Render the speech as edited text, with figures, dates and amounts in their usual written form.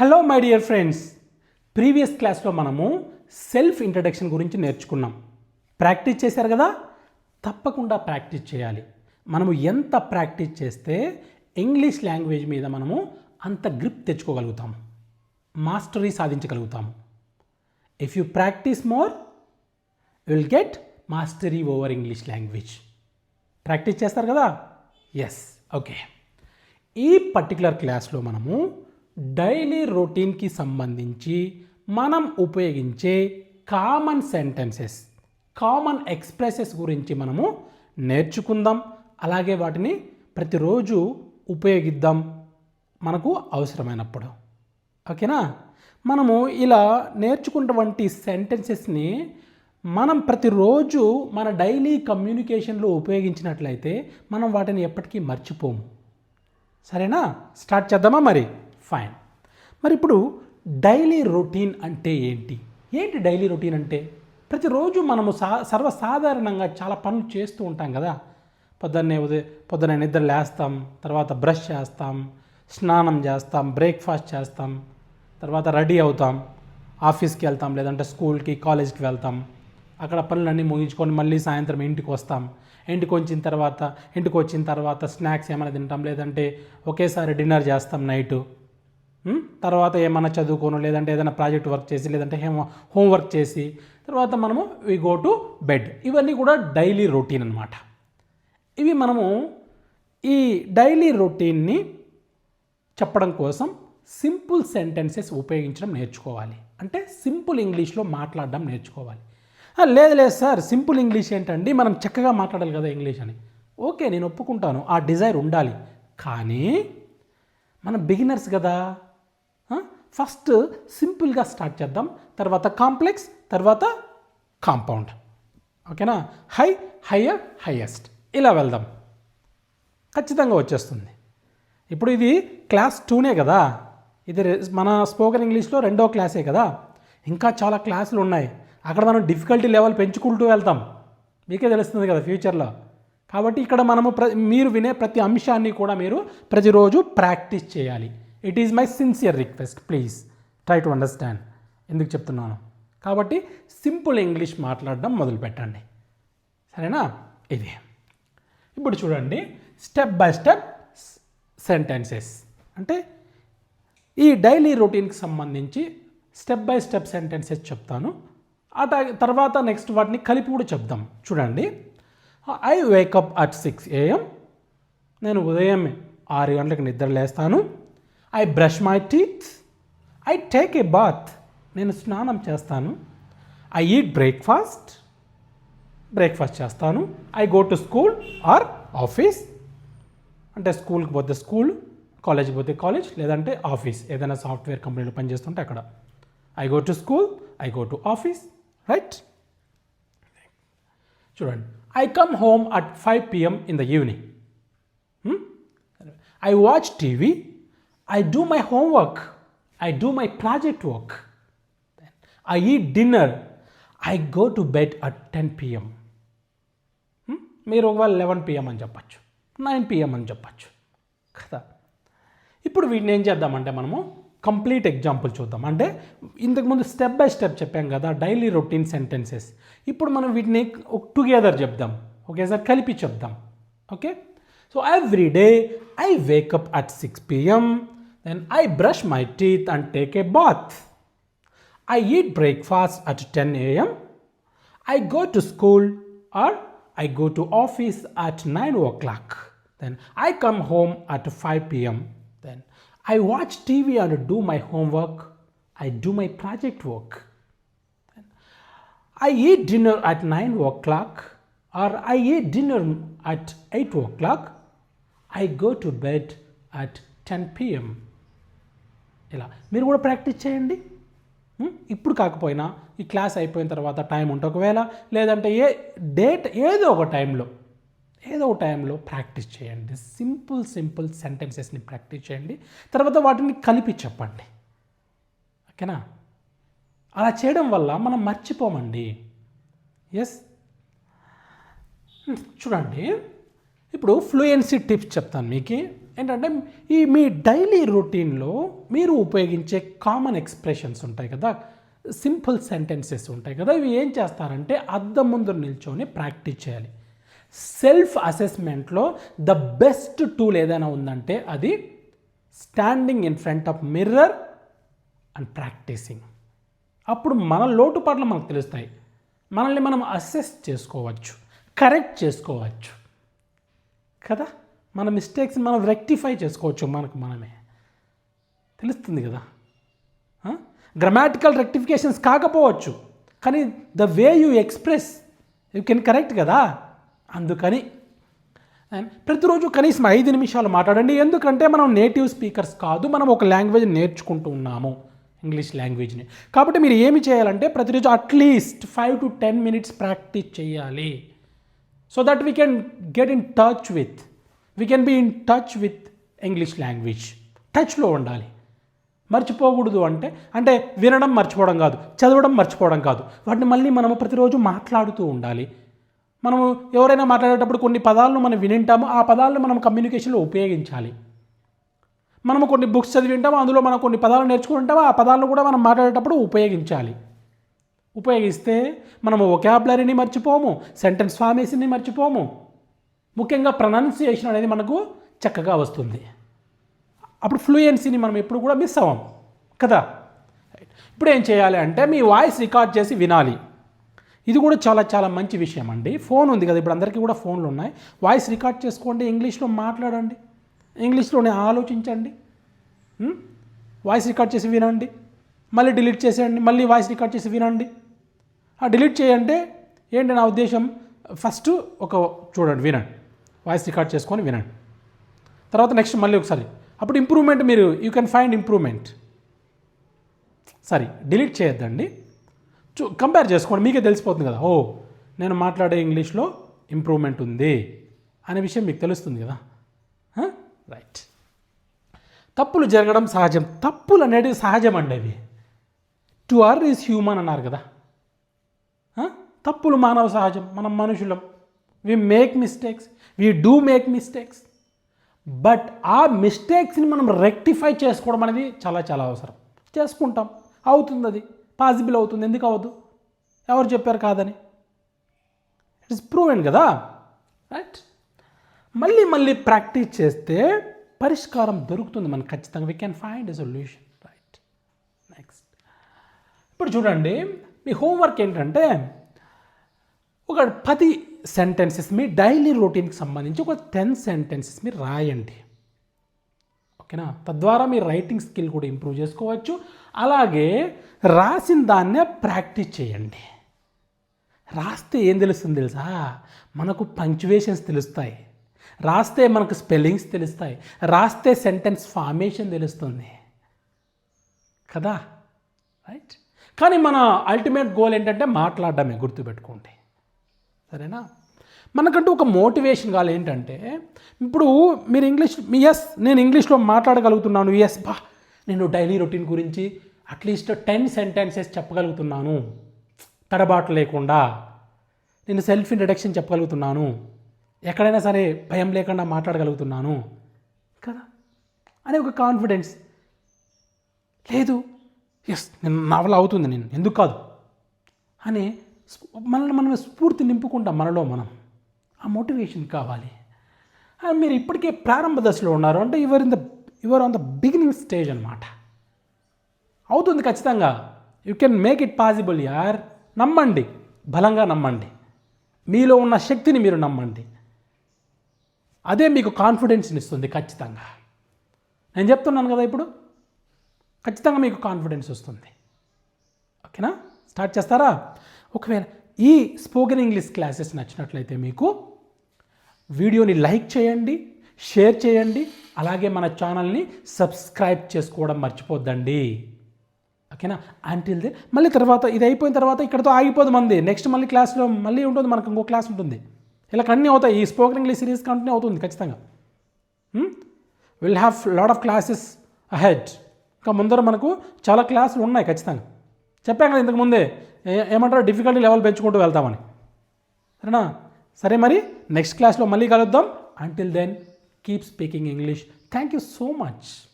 Hello my dear friends, previous క్లాస్లో మనము self introduction గురించి నేర్చుకున్నాం. ప్రాక్టీస్ చేశారు కదా? తప్పకుండా ప్రాక్టీస్ చేయాలి. మనము ఎంత ప్రాక్టీస్ చేస్తే ఇంగ్లీష్ లాంగ్వేజ్ మీద మనము అంత గ్రిప్ తెచ్చుకోగలుగుతాము, మాస్టరీ సాధించగలుగుతాము. If you practice more you will get mastery over English language. Practice చేస్తారు కదా? Yes, okay. ఈ పర్టికులర్ క్లాస్లో మనము డైలీ రొటీన్కి సంబంధించి మనం ఉపయోగించే కామన్ సెంటెన్సెస్, కామన్ ఎక్స్ప్రెసెస్ గురించి మనము నేర్చుకుందాం. అలాగే వాటిని ప్రతిరోజు ఉపయోగిద్దాం మనకు అవసరమైనప్పుడు. ఓకేనా? మనము ఇలా నేర్చుకున్నటువంటి సెంటెన్సెస్ని మనం ప్రతిరోజు మన డైలీ కమ్యూనికేషన్లో ఉపయోగించినట్లయితే మనం వాటిని ఎప్పటికీ మర్చిపోము. సరేనా? స్టార్ట్ చేద్దామా మరి? ఫైన్. మరి ఇప్పుడు డైలీ రొటీన్ అంటే ఏంటి? డైలీ రొటీన్ అంటే ప్రతిరోజు మనము సర్వసాధారణంగా చాలా పనులు చేస్తూ ఉంటాం కదా. పొద్దున్నే నిద్ర లేస్తాం, తర్వాత బ్రష్ చేస్తాం, స్నానం చేస్తాం, బ్రేక్ఫాస్ట్ చేస్తాం, తర్వాత రెడీ అవుతాం, ఆఫీస్కి వెళ్తాం, లేదంటే స్కూల్కి కాలేజ్కి వెళ్తాం. అక్కడ పనులన్నీ ముగించుకొని మళ్ళీ సాయంత్రం ఇంటికి వస్తాం. ఇంటికి వచ్చిన తర్వాత స్నాక్స్ ఏమైనా తింటాం, లేదంటే ఒకేసారి డిన్నర్ చేస్తాం నైటు. తర్వాత ఏమైనా చదువుకోను, లేదంటే ఏదైనా ప్రాజెక్ట్ వర్క్ చేసి, లేదంటే హోంవర్క్ చేసి తర్వాత మనము వి గో టు బెడ్. ఇవన్నీ కూడా డైలీ రొటీన్ అన్నమాట. ఇవి మనము ఈ డైలీ రొటీన్ని చెప్పడం కోసం సింపుల్ సెంటెన్సెస్ ఉపయోగించడం నేర్చుకోవాలి. అంటే సింపుల్ ఇంగ్లీష్లో మాట్లాడడం నేర్చుకోవాలి. లేదు సార్, సింపుల్ ఇంగ్లీష్ ఏంటండి, మనం చక్కగా మాట్లాడాలి కదా ఇంగ్లీష్ అని. ఓకే, నేను ఒప్పుకుంటాను, ఆ డిజైర్ ఉండాలి. కానీ మనం బిగినర్స్ కదా, ఫస్ట్ సింపుల్గా స్టార్ట్ చేద్దాం, తర్వాత కాంప్లెక్స్, తర్వాత కాంపౌండ్. ఓకేనా? హయ్యర్, హయ్యెస్ట్, ఇలా వెళ్దాం. ఖచ్చితంగా వచ్చేస్తుంది. ఇప్పుడు ఇది క్లాస్ 2నే కదా, ఇది మన స్పోకెన్ ఇంగ్లీష్లో 2వ క్లాసే కదా. ఇంకా చాలా క్లాసులు ఉన్నాయి. అక్కడ మనం డిఫికల్టీ లెవెల్ పెంచుకుంటూ వెళ్తాం. మీకే తెలుస్తుంది కదా ఫ్యూచర్లో. కాబట్టి ఇక్కడ మనము మీరు వినే ప్రతి అంశాన్ని కూడా మీరు ప్రతిరోజు ప్రాక్టీస్ చేయాలి. It is my sincere request, please try to understand ఎందుకు చెప్తున్నాను. కాబట్టి సింపుల్ ఇంగ్లీష్ మాట్లాడడం మొదలు పెట్టండి. సరేనా? ఇది ఇప్పుడు చూడండి, స్టెప్ బై స్టెప్ సెంటెన్సెస్. అంటే ఈ డైలీ రొటీన్కి సంబంధించి స్టెప్ బై స్టెప్ సెంటెన్సెస్ చెప్తాను. ఆ తర్వాత నెక్స్ట్ వాటిని కలిపి కూడా చెప్దాం. చూడండి, ఐ వేకప్ అట్ 6 AM. నేను ఉదయం 6 గంటలకు నిద్ర లేస్తాను. I brush my teeth. I take a bath. నేను స్నానం చేస్తాను. ఐ ఈట్ బ్రేక్ఫాస్ట్ చేస్తాను. I go to school or office. అంటే స్కూల్కి పోతే స్కూల్, కాలేజ్కి పోతే కాలేజ్, లేదంటే ఆఫీస్, ఏదైనా సాఫ్ట్వేర్ కంపెనీలో పనిచేస్తుంటే అక్కడ. I go to school, I go to office, right? చూడండి, I come home at 5 PM in the evening. I watch TV. I do my homework. I do my project work. I eat dinner. I go to bed at 10 PM. మీరు ఒకవేళ 11 PM అని చెప్పచ్చు, 9 PM అని చెప్పచ్చు కదా. ఇప్పుడు వీటిని ఏం చేద్దామంటే మనము కంప్లీట్ ఎగ్జాంపుల్ చూద్దాం. అంటే ఇంతకుముందు స్టెప్ బై స్టెప్ చెప్పాం కదా డైలీ రొటీన్ సెంటెన్సెస్. ఇప్పుడు మనం వీటిని టుగెదర్ చెప్దాం, ఒకేసారి కలిపి చెప్దాం. Okay? So every day I wake up at 6 PM. Then I brush my teeth and take a bath. I eat breakfast at 10 AM. I go to school or I go to office at 9 o'clock. Then I come home at 5 PM. Then I watch TV and do my homework. I do my project work. Then I eat dinner at 9 o'clock or I eat dinner at 8 o'clock. I go to bed at 10 PM. ఇలా మీరు కూడా practice చేయండి. ఇప్పుడు కాకపోయినా ఈ class అయిపోయిన తర్వాత time ఉంటే ఒకవేళ, లేదంటే ఏదో ఒక టైంలో ప్రాక్టీస్ చేయండి. సింపుల్ సెంటెన్సెస్ని ప్రాక్టీస్ చేయండి. తర్వాత వాటిని కలిపి చెప్పండి. ఓకేనా? అలా చేయడం వల్ల మనం మర్చిపోమండి. ఎస్, చూడండి, ఇప్పుడు ఫ్లూయెన్సీ టిప్స్ చెప్తాను మీకు. ఏంటంటే ఈ మీ డైలీ రొటీన్లో మీరు ఉపయోగించే కామన్ ఎక్స్ప్రెషన్స్ ఉంటాయి కదా, సింపుల్ సెంటెన్సెస్ ఉంటాయి కదా, ఇవి ఏం చేస్తారంటే అద్దం ముందు నిల్చొని ప్రాక్టీస్ చేయాలి. సెల్ఫ్ అసెస్మెంట్లో ద బెస్ట్ టూల్ ఏదైనా ఉందంటే అది standing in front of mirror and practicing. అప్పుడు మన లోటుపాట్లు మనకు తెలుస్తాయి, మనల్ని మనం అసెస్ చేసుకోవచ్చు, కరెక్ట్ చేసుకోవచ్చు కదా, మన మిస్టేక్స్ని మనం రెక్టిఫై చేసుకోవచ్చు, మనకు మనమే తెలుస్తుంది కదా. గ్రామాటికల్ రెక్టిఫికేషన్స్ కాకపోవచ్చు, కానీ the way you express you can correct కదా. అందుకని ప్రతిరోజు కనీసం 5 నిమిషాలు మాట్లాడండి. ఎందుకంటే మనం నేటివ్ స్పీకర్స్ కాదు, మనం ఒక లాంగ్వేజ్ నేర్చుకుంటూ ఉన్నాము, ఇంగ్లీష్ లాంగ్వేజ్ని. కాబట్టి మీరు ఏమి చేయాలంటే ప్రతిరోజు అట్లీస్ట్ 5 to 10 minutes ప్రాక్టీస్ చేయాలి. So that we can get in touch with, we can be in touch with English language. టచ్లో ఉండాలి. మర్చిపోకూడదు అంటే వినడం మర్చిపోవడం కాదు, చదవడం మర్చిపోవడం కాదు, వాటిని మళ్ళీ మనము ప్రతిరోజు మాట్లాడుతూ ఉండాలి. మనము ఎవరైనా మాట్లాడేటప్పుడు కొన్ని పదాలను మనం వినింటాము, ఆ పదాలను మనం కమ్యూనికేషన్లో ఉపయోగించాలి. మనము కొన్ని బుక్స్ చదివి ఉంటాము, అందులో మనం కొన్ని పదాలు నేర్చుకుంటాము, ఆ పదాలను కూడా మనం మాట్లాడేటప్పుడు ఉపయోగించాలి. ఉపయోగిస్తే మనము వొకాబులరీని మర్చిపోము, సెంటెన్స్ ఫార్మేషన్ని మర్చిపోము, ముఖ్యంగా ప్రొనౌన్సియేషన్ అనేది మనకు చక్కగా వస్తుంది. అప్పుడు ఫ్లూయెన్సీని మనం ఎప్పుడు కూడా మిస్ అవ్వం కదా. ఇప్పుడు ఏం చేయాలి అంటే మీ వాయిస్ రికార్డ్ చేసి వినాలి. ఇది కూడా చాలా చాలా మంచి విషయం అండి. ఫోన్ ఉంది కదా, ఇప్పుడు అందరికీ కూడా ఫోన్లు ఉన్నాయి. వాయిస్ రికార్డ్ చేసుకోండి, ఇంగ్లీష్లో మాట్లాడండి, ఇంగ్లీష్లోనే ఆలోచించండి, వాయిస్ రికార్డ్ చేసి వినండి, మళ్ళీ డిలీట్ చేసేయండి, మళ్ళీ వాయిస్ రికార్డ్ చేసి వినండి. డిలీట్ చేయంటే ఏంటి నా ఉద్దేశం, ఫస్ట్ ఒక చూడండి, వినండి, వాయిస్ రికార్డ్ చేసుకొని వినండి, తర్వాత నెక్స్ట్ మళ్ళీ ఒకసారి, అప్పుడు ఇంప్రూవ్మెంట్ మీరు యూ కెన్ ఫైండ్ ఇంప్రూవ్మెంట్. సరే, డిలీట్ చేయొద్దండి, కంపేర్ చేసుకోండి, మీకే తెలిసిపోతుంది కదా, ఓ నేను మాట్లాడే ఇంగ్లీష్లో ఇంప్రూవ్మెంట్ ఉంది అనే విషయం మీకు తెలుస్తుంది కదా. రైట్. తప్పులు జరగడం సహజం, తప్పులు అనేవి సహజం అండి, అవి టు ఆర్ ఈజ్ హ్యూమన్ అన్నారు కదా. తప్పులు మానవ సహజం, మనం మనుషులం, we make mistakes, we do make mistakes, but ఆ మిస్టేక్స్ని మనం రెక్టిఫై చేసుకోవడం అనేది చాలా చాలా అవసరం. చేసుకుంటాం, అవుతుంది, అది పాసిబుల్ అవుతుంది, ఎందుకు అవ్వదు, ఎవరు చెప్పారు కాదని, ఇట్ ఇస్ ప్రూవెన్ కదా. రైట్. మళ్ళీ మళ్ళీ ప్రాక్టీస్ చేస్తే పరిష్కారం దొరుకుతుంది మనకు ఖచ్చితంగా, we can find a solution. Right. Next, ఇప్పుడు చూడండి, మీ హోంవర్క్ ఏంటంటే ఒక 10 సెంటెన్సెస్ మీ డైలీ రొటీన్కి సంబంధించి ఒక 10 సెంటెన్సెస్ మీరు రాయండి, ఓకేనా. తద్వారా మీ రైటింగ్ స్కిల్ కూడా ఇంప్రూవ్ చేసుకోవచ్చు. అలాగే రాసిన దాన్నే ప్రాక్టీస్ చేయండి. రాస్తే ఏం తెలుస్తుంది తెలుసా, మనకు పంక్చువేషన్స్ తెలుస్తాయి, రాస్తే మనకు స్పెల్లింగ్స్ తెలుస్తాయి, రాస్తే సెంటెన్స్ ఫార్మేషన్ తెలుస్తుంది కదా. రైట్. కానీ మన అల్టిమేట్ గోల్ ఏంటంటే మాట్లాడడమే, గుర్తుపెట్టుకోండి, సరేనా. మనకంటూ ఒక మోటివేషన్ కావాలి. ఏంటంటే ఇప్పుడు మీరు ఎస్ నేను ఇంగ్లీష్లో మాట్లాడగలుగుతున్నాను, ఎస్ బా నేను డైలీ రొటీన్ గురించి అట్లీస్ట్ 10 సెంటెన్సెస్ చెప్పగలుగుతున్నాను తడబాటు లేకుండా, నేను సెల్ఫ్ ఇంట్రడక్షన్ చెప్పగలుగుతున్నాను, ఎక్కడైనా సరే భయం లేకుండా మాట్లాడగలుగుతున్నాను కదా అనే ఒక కాన్ఫిడెన్స్. లేదు, ఎస్ నేను నా వల్ల అవుతుంది, నేను ఎందుకు కాదు అని మనల్ని మనం స్ఫూర్తి నింపుకుంటాం, మనలో మనం. ఆ మోటివేషన్ కావాలి. మీరు ఇప్పటికే ప్రారంభ దశలో ఉన్నారు అంటే your on the beginning stage అనమాట. అవుతుంది ఖచ్చితంగా, you can make it possible యార్. నమ్మండి, బలంగా నమ్మండి, మీలో ఉన్న శక్తిని మీరు నమ్మండి, అదే మీకు కాన్ఫిడెన్స్ని ఇస్తుంది ఖచ్చితంగా. నేను చెప్తున్నాను కదా, ఇప్పుడు ఖచ్చితంగా మీకు కాన్ఫిడెన్స్ వస్తుంది, ఓకేనా. స్టార్ట్ చేస్తారా? ఒకవేళ ఈ స్పోకెన్ ఇంగ్లీష్ క్లాసెస్ నచ్చినట్లయితే మీకు వీడియోని లైక్ చేయండి, షేర్ చేయండి, అలాగే మన ఛానల్ని సబ్స్క్రైబ్ చేసుకోవడం మర్చిపోద్దండి, ఓకేనా. అంటిల్ దే మళ్ళీ తర్వాత ఇది అయిపోయిన తర్వాత ఇక్కడతో ఆగిపోదు మంది, నెక్స్ట్ మళ్ళీ క్లాస్లో మళ్ళీ ఉంటుంది, మనకు ఇంకో క్లాస్ ఉంటుంది, ఇలా కంటిన్యూ అవుతాయి. ఈ స్పోకెన్ ఇంగ్లీష్ సిరీస్ కంటిన్యూ అవుతుంది ఖచ్చితంగా. Will have lot of classes ahead. ఇంకా ముందర మనకు చాలా క్లాసులు ఉన్నాయి ఖచ్చితంగా. చెప్పాను కదా ఇంతకుముందే, ఏమంటారు, డిఫికల్టీ లెవెల్ పెంచుకుంటూ వెళ్తామని, సరేనా. సరే, మరి నెక్స్ట్ క్లాస్లో మళ్ళీ కలుద్దాం. Until then keep speaking English. Thank you so much.